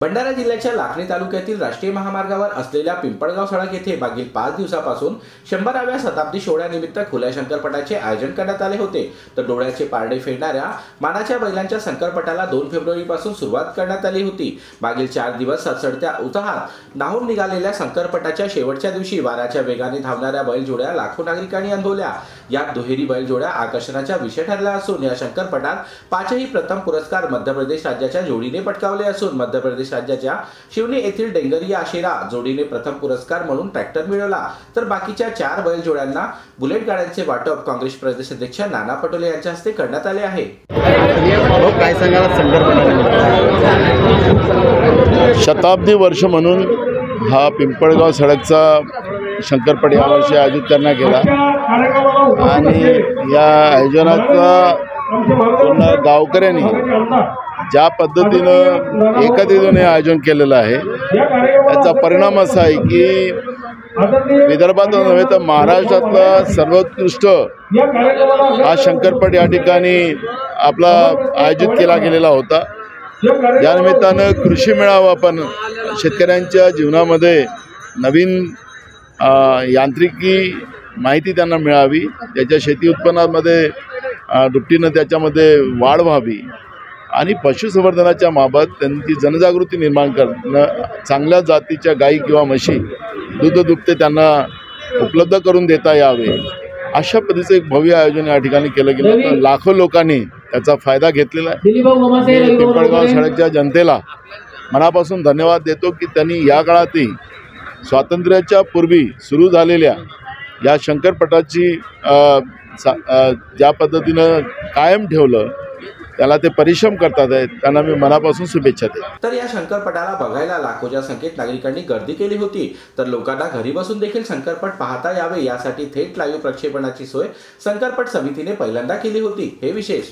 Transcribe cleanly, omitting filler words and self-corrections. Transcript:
भंडारा जिल्ह्याच्या लाखनी तालुक्यातील राष्ट्रीय महामार्गावर असलेल्या पिंपळगाव सडक येथे मागील 5 दिवसापासून 100व्या शताब्दी सोहळ्यानिमित्त खुल्या शंकरपटाचे आयोजन करण्यात आले होते। तर डोळ्याचे पारडे फेडणाऱ्या मानाच्या बैलांच्या शंकरपटाला 2 फेब्रुवारीपासून सुरुवात करण्यात आली होती। मागील 4 दिवस सडसडत्या उत्साहात नाहून निघालेल्या शंकरपटाच्या शेवटच्या दिवशी वाऱ्याच्या वेगाने धावणाऱ्या बैलजोड्या लाखो नागरिकांनी अनुभवल्या। यात दुहेरी बैलजोड्या आकर्षणाचा विषय ठरला असून या शंकरपटात 5ही प्रथम पुरस्कार मध्य प्रदेश राज्याच्या जोडीने पटकावले असून मध्य प्रदेश राज्याच्या शिवनी येथील डेंगरिया आशेरा जोडीने प्रथम पुरस्कार म्हणून ट्रॅक्टर मिळवला। तर बाकीच्या 4 बैलजोड्यांना बुलेट गाड्यांचे वाटप काँग्रेस प्रदेश अध्यक्ष नाना पटोले यांच्या हस्ते करण्यात आले आहे। काय सांगाल शताब्दी वर्ष म्हणून हा पिंपळगाव सडकचा शंकरपट यावर्षी आयोजित करण्यात गेला आणि या आयोजनाचा पूर्ण गावकऱ्यांनी ज्या पद्धतीनं एकत्रितपणे आयोजन केलेलं आहे त्याचा परिणाम असा आहे की विदर्भात नव्हे तर महाराष्ट्रातला सर्वोत्कृष्ट हा शंकरपट या ठिकाणी आपला आयोजित केला गेलेला होता। या निमित्तानं कृषी मेळावा पण शेतकऱ्यांच्या जीवनामध्ये नवीन यांत्रिकी माहिती त्यांना मिळावी, त्याच्या शेती उत्पन्नामध्ये दुपटीनं त्याच्यामध्ये वाढ व्हावी आणि पशुसंवर्धनाच्या बाबत त्यांची जनजागृती निर्माण करणं, चांगल्या जातीच्या गायी किंवा म्हशी दूध दुभते त्यांना उपलब्ध करून देता यावे अशा पद्धतीचं एक भव्य आयोजन या ठिकाणी केलं गेलं। लाखो लोकांनी त्याचा फायदा घेतलेला आहे। पिंपळगाव सडकच्या जनतेला मनापासून धन्यवाद देतो की त्यांनी या काळातही स्वातंत्र्याच्या पूर्वी सुरू झालेल्या या शंकरपटाची ज्या पद्धतीनं कायम ठेवलं त्याला ते परिश्रम करतात आहेत, त्यांना मी मनापासून शुभेच्छा देतो। तर या शंकरपटाला बघायला लाखोच्या संख्येत नागरिकांनी गर्दी केली होती। तर लोकांना घरी बसून देखील शंकरपट पाहता यावे यासाठी थेट लाईव्ह प्रक्षेपणाची सोय शंकरपट समितीने पहिल्यांदा केली होती। हे विशेष।